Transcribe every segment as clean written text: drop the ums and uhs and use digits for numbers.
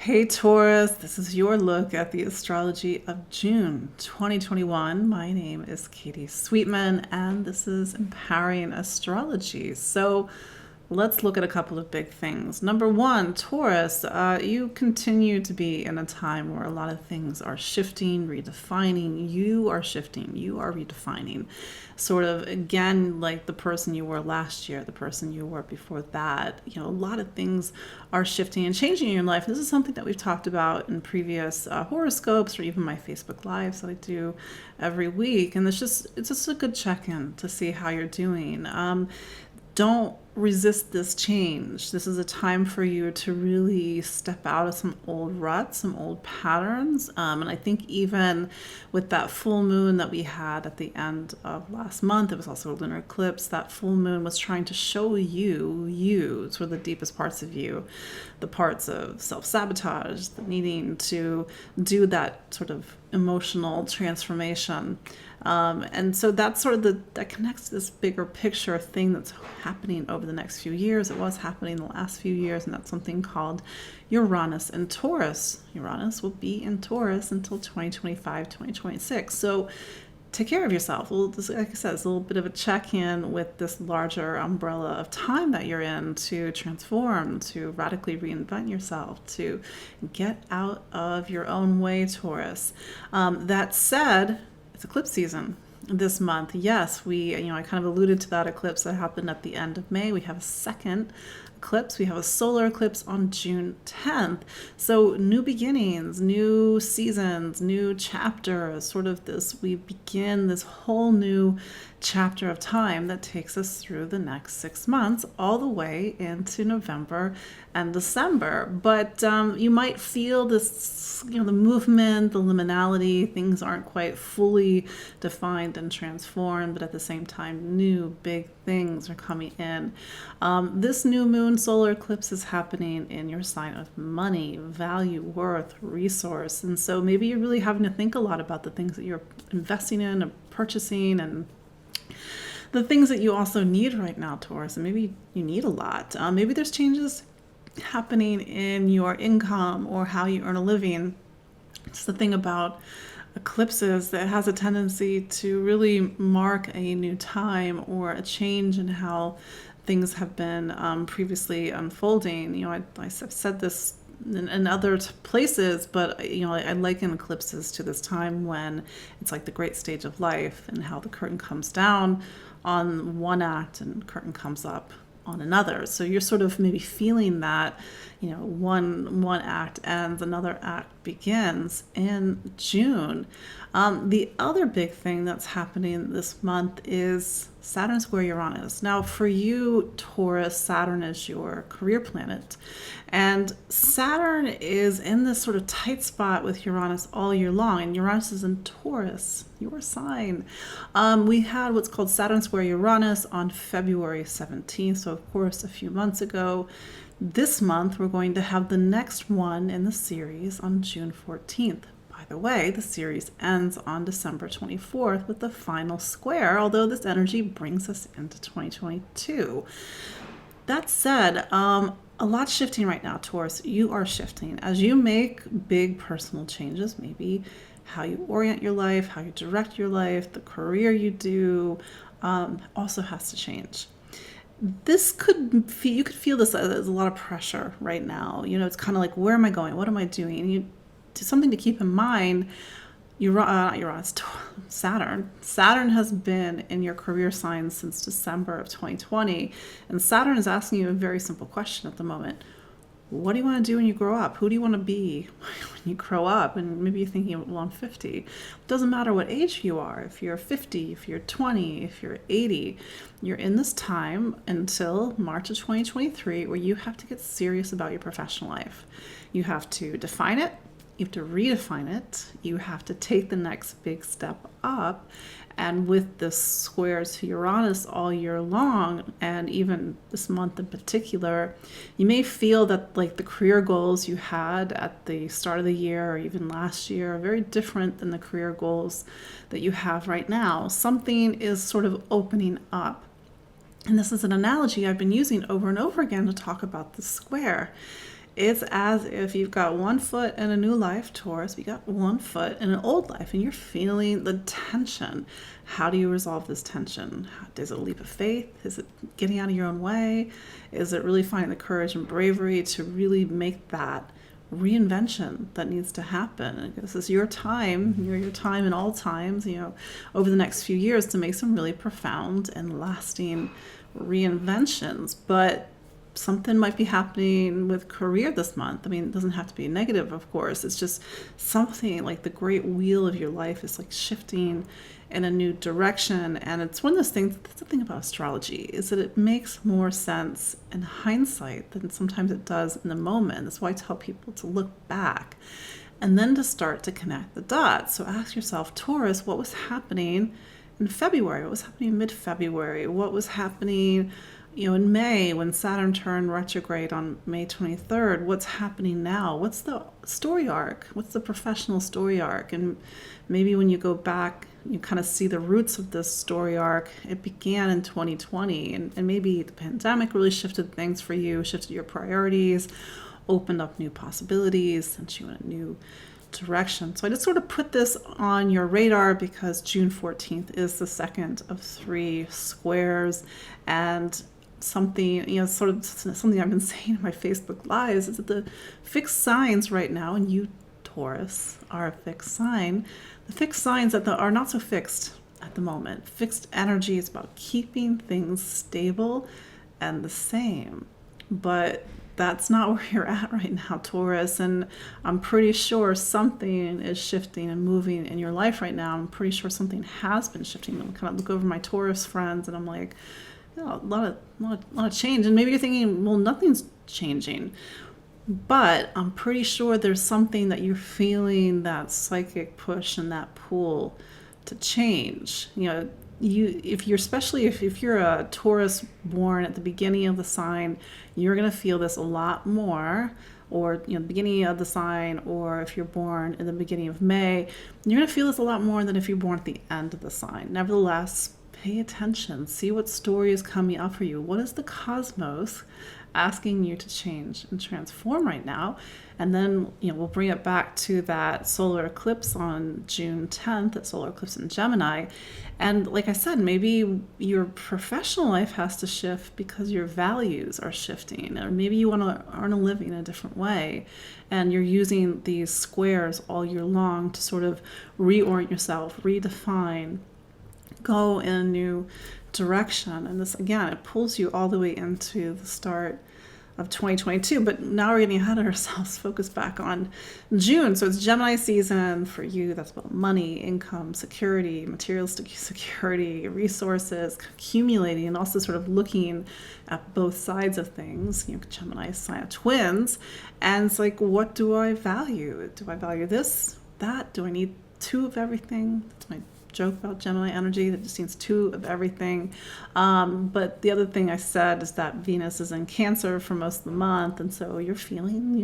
Hey Taurus, this is your look at the astrology of June 2021. My name is Katie Sweetman, and this is Empowering Astrology. So let's look at a couple of big things. Number one, Taurus, you continue to be in a time where a lot of things are shifting, redefining. You are shifting, you are redefining. Sort of again, like the person you were last year, the person you were before that. A lot of things are shifting and changing in your life. This is something that we've talked about in previous horoscopes or even my Facebook Lives that I do every week. And it's just a good check-in to see how you're doing. Don't resist this change. This is a time for you to really step out of some old ruts, some old patterns. And I think even with that full moon that we had at the end of last month, it was also a lunar eclipse. That full moon was trying to show you, sort of the deepest parts of you, the parts of self-sabotage, the needing to do that sort of emotional transformation. And so that's sort of that connects to this bigger picture thing that's happening over the next few years. It was happening the last few years, and that's something called Uranus and Taurus. Uranus will be in Taurus until 2025, 2026. So take care of yourself. Like I said, it's a little bit of a check-in with this larger umbrella of time that you're in to transform, to radically reinvent yourself, to get out of your own way, Taurus. That said, it's eclipse season this month. Yes, I kind of alluded to that eclipse that happened at the end of May. We have a second eclipse. We have a solar eclipse on June 10th. So new beginnings, new seasons, new chapters, sort of we begin this whole new chapter of time that takes us through the next 6 months, all the way into November and December. But you might feel this, the movement, the liminality, things aren't quite fully defined and transformed, but at the same time, new big things are coming in. This new moon solar eclipse is happening in your sign of money, value, worth, resource. And so maybe you're really having to think a lot about the things that you're investing in and purchasing and the things that you also need right now, Taurus. And maybe you need a lot. Maybe there's changes happening in your income or how you earn a living. It's the thing about eclipses that has a tendency to really mark a new time or a change in how things have been previously unfolding. I've said this in other places, but I liken eclipses to this time when it's like the great stage of life and how the curtain comes down on one act and curtain comes up on another. So you're sort of maybe feeling that, one act ends, another act begins in June. The other big thing that's happening this month is Saturn square Uranus. Now for you, Taurus, Saturn is your career planet. And Saturn is in this sort of tight spot with Uranus all year long. And Uranus is in Taurus, your sign. We had what's called Saturn square Uranus on February 17th. So of course, a few months ago. This month, we're going to have the next one in the series on June 14th. By the way, the series ends on December 24th with the final square, although this energy brings us into 2022. That said, a lot's shifting right now, Taurus. You are shifting. As you make big personal changes, maybe how you orient your life, how you direct your life, the career you do, also has to change. You could feel this as a lot of pressure right now. It's kind of like, where am I going? What am I doing? Something to keep in mind. Saturn has been in your career sign since December of 2020, and Saturn is asking you a very simple question at the moment. What do you want to do when you grow up? Who do you want to be when you grow up? And maybe you're thinking, well, I'm 50. It doesn't matter what age you are. If you're 50, if you're 20, if you're 80, you're in this time until March of 2023 where you have to get serious about your professional life. You have to define it. You have to redefine it. You have to take the next big step up. And with the squares to Uranus all year long, and even this month in particular, you may feel that like the career goals you had at the start of the year or even last year are very different than the career goals that you have right now. Something is sort of opening up. And this is an analogy I've been using over and over again to talk about the square. It's as if you've got one foot in a new life, Taurus, you got one foot in an old life, and you're feeling the tension. How do you resolve this tension? Is it a leap of faith? Is it getting out of your own way? Is it really finding the courage and bravery to really make that reinvention that needs to happen? This is your time, your time in all times, over the next few years to make some really profound and lasting reinventions. But something might be happening with career this month. I mean, it doesn't have to be negative, of course. It's just something like the great wheel of your life is like shifting in a new direction. And it's one of those things, that's the thing about astrology, is that it makes more sense in hindsight than sometimes it does in the moment. That's why I tell people to look back and then to start to connect the dots. So ask yourself, Taurus, what was happening in February? What was happening mid-February? What was happening in May when Saturn turned retrograde on May 23rd? What's happening now? What's the story arc? What's the professional story arc? And maybe when you go back, you kind of see the roots of this story arc. It began in 2020, and maybe the pandemic really shifted things for you, shifted your priorities, opened up new possibilities, sent you in a new direction. So I just sort of put this on your radar because June 14th is the second of 3 squares, and something, sort of something I've been saying in my Facebook lives is that the fixed signs right now, and you, Taurus, are a fixed sign. The fixed signs that are not so fixed at the moment. Fixed energy is about keeping things stable and the same. But that's not where you're at right now, Taurus. And I'm pretty sure something is shifting and moving in your life right now. I'm pretty sure something has been shifting. I kind of look over my Taurus friends and I'm like, a lot of change. And maybe you're thinking, well, nothing's changing. But I'm pretty sure there's something that you're feeling, that psychic push and that pull to change. If you're a Taurus born at the beginning of the sign, you're going to feel this a lot more. Or the beginning of the sign, or if you're born in the beginning of May, you're going to feel this a lot more than if you're born at the end of the sign. Nevertheless, pay attention. See what story is coming up for you. What is the cosmos asking you to change and transform right now? And then, we'll bring it back to that solar eclipse on June 10th, that solar eclipse in Gemini. And like I said, maybe your professional life has to shift because your values are shifting, or maybe you want to earn a living in a different way. And you're using these squares all year long to sort of reorient yourself, redefine, go in a new direction. And this, again, it pulls you all the way into the start of 2022. But now we're getting ahead of ourselves. Focus back on June. So it's Gemini season for you. That's about money, income, security, materialistic security, resources, accumulating, and also sort of looking at both sides of things. Gemini is sign of twins. And it's like, what do I value? Do I value this, that? Do I need 2 of everything? That's my joke about Gemini energy, that just seems 2 of everything. But the other thing I said is that Venus is in Cancer for most of the month, and so you're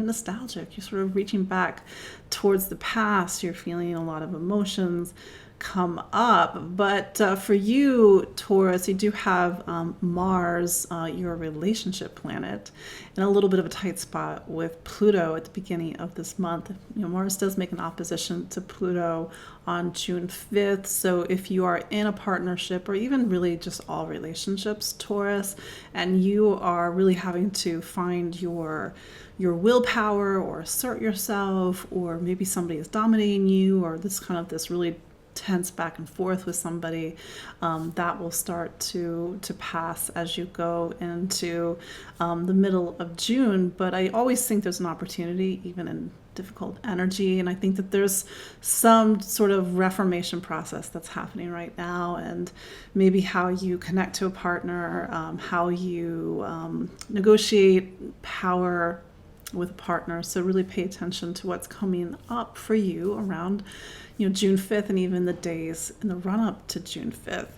nostalgic. You're sort of reaching back towards the past. You're feeling a lot of emotions come up. But for you, Taurus, you do have Mars, your relationship planet, in a little bit of a tight spot with Pluto at the beginning of this month. Mars does make an opposition to Pluto on June 5th. So if you are in a partnership, or even really just all relationships, Taurus, and you are really having to find your willpower or assert yourself, or maybe somebody is dominating you, or this really tense back and forth with somebody, that will start to pass as you go into the middle of June. But I always think there's an opportunity even in difficult energy, and I think that there's some sort of reformation process that's happening right now, and maybe how you connect to a partner, how you negotiate power with a partner. So really pay attention to what's coming up for you around June 5th, and even the days in the run-up to June 5th.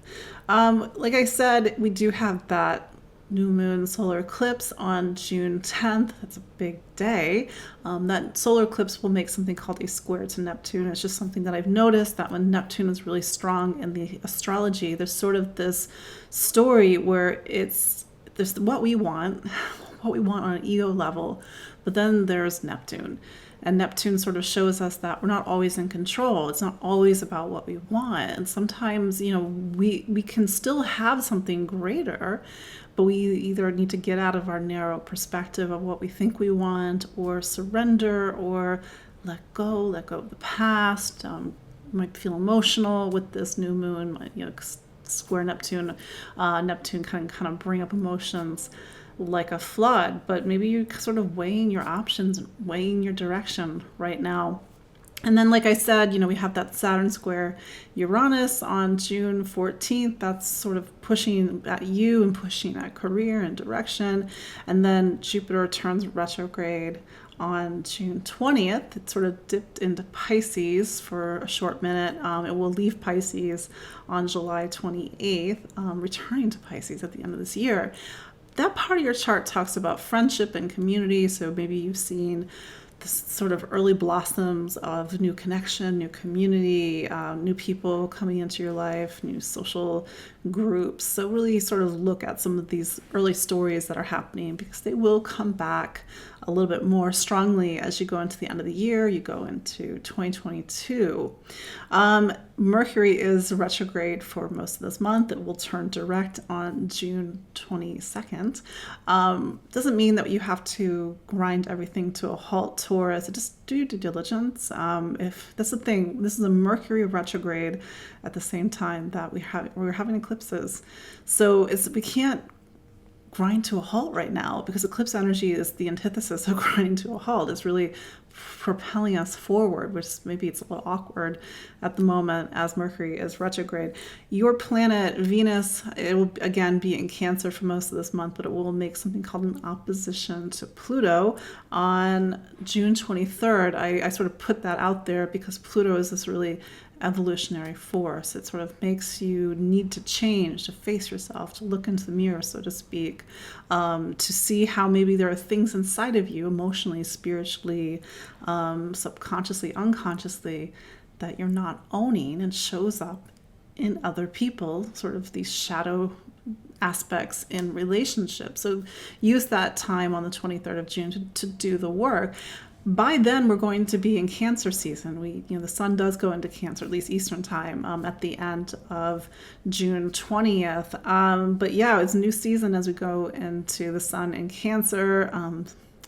Like I said, we do have that new moon solar eclipse on June 10th. That's a big day. That solar eclipse will make something called a square to Neptune. It's just something that I've noticed, that when Neptune is really strong in the astrology, there's sort of this story where there's what we want on an ego level, But then there's Neptune. And Neptune sort of shows us that we're not always in control. It's not always about what we want. And sometimes, we can still have something greater, but we either need to get out of our narrow perspective of what we think we want, or surrender, or let go of the past. Might feel emotional with this new moon, square Neptune. Neptune can kind of bring up emotions like a flood, but maybe you're sort of weighing your options and weighing your direction right now. And then, like I said, we have that Saturn square Uranus on June 14th. That's sort of pushing at you and pushing at career and direction. And then Jupiter turns retrograde on June 20th. It sort of dipped into Pisces for a short minute. It will leave Pisces on July 28th, returning to Pisces at the end of this year. That part of your chart talks about friendship and community. So maybe you've seen this sort of early blossoms of new connection, new community, new people coming into your life, new social groups. So really sort of look at some of these early stories that are happening, because they will come back a little bit more strongly as you go into the end of the year, you go into 2022. Mercury is retrograde for most of this month. It will turn direct on June 22nd. Doesn't mean that you have to grind everything to a halt, Taurus. Just do your due diligence. If that's the thing, this is a Mercury retrograde at the same time that we're having eclipses. So we can't grind to a halt right now, because eclipse energy is the antithesis of grinding to a halt. It's really propelling us forward, which maybe it's a little awkward at the moment as Mercury is retrograde. Your planet Venus, it will again be in Cancer for most of this month, but it will make something called an opposition to Pluto on June 23rd. I sort of put that out there because Pluto is this really evolutionary force. It sort of makes you need to change, to face yourself, to look into the mirror, so to speak, to see how maybe there are things inside of you, emotionally, spiritually, subconsciously, unconsciously, that you're not owning, and shows up in other people, sort of these shadow aspects in relationships. So use that time on the 23rd of June to do the work. By then, we're going to be in Cancer season. The sun does go into Cancer, at least Eastern time, at the end of June 20th. But yeah, it's a new season as we go into the sun in Cancer.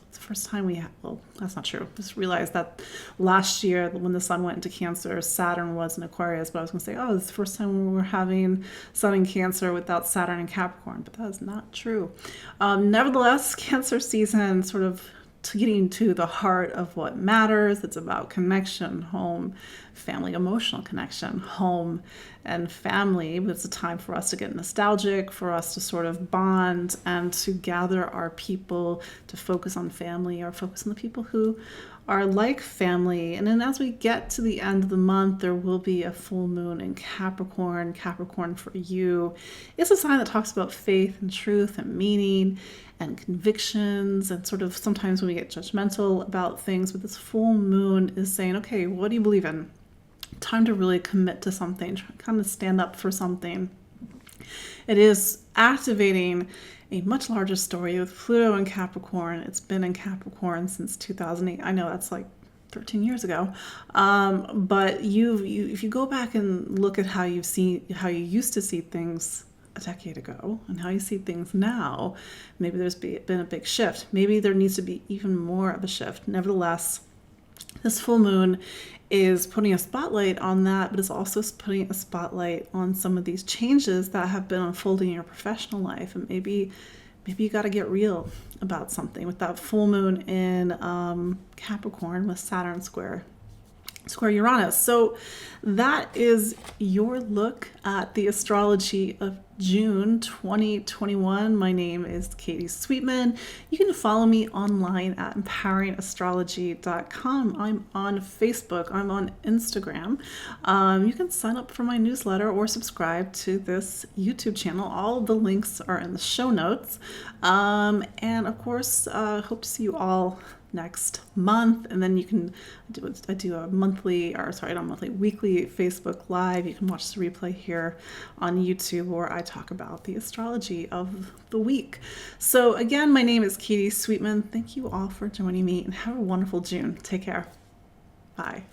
It's the first time well, that's not true. Just realized that last year when the sun went into Cancer, Saturn was in Aquarius. But I was going to say, it's the first time we're having sun in Cancer without Saturn in Capricorn. But that is not true. Nevertheless, Cancer season sort of getting to the heart of what matters. It's about connection, home, family, emotional connection, home and family. But it's a time for us to get nostalgic, for us to sort of bond and to gather our people, to focus on family or focus on the people who are like family. And then as we get to the end of the month, there will be a full moon in Capricorn. Capricorn for you is a sign that talks about faith and truth and meaning and convictions, and sort of sometimes when we get judgmental about things, but this full moon is saying, okay, what do you believe in? Time to really commit to something, kind of stand up for something. It is activating a much larger story with Pluto in Capricorn. It's been in Capricorn since 2008. I know that's like 13 years ago. But if you go back and look at how you used to see things a decade ago and how you see things now, maybe there's been a big shift. Maybe there needs to be even more of a shift. Nevertheless, this full moon is putting a spotlight on that, but it's also putting a spotlight on some of these changes that have been unfolding in your professional life. And maybe you got to get real about something with that full moon in Capricorn with Saturn square Uranus. So that is your look at the astrology of June 2021. My name is Katie Sweetman. You can follow me online at empoweringastrology.com. I'm on Facebook. I'm on Instagram. You can sign up for my newsletter or subscribe to this YouTube channel. All the links are in the show notes. And of course, hope to see you all next month. And then you can I do a monthly, or sorry, not monthly, weekly Facebook Live. You can watch the replay here on YouTube, where I talk about the astrology of the week. So again, my name is Katie Sweetman. Thank you all for joining me, and have a wonderful June. Take care. Bye.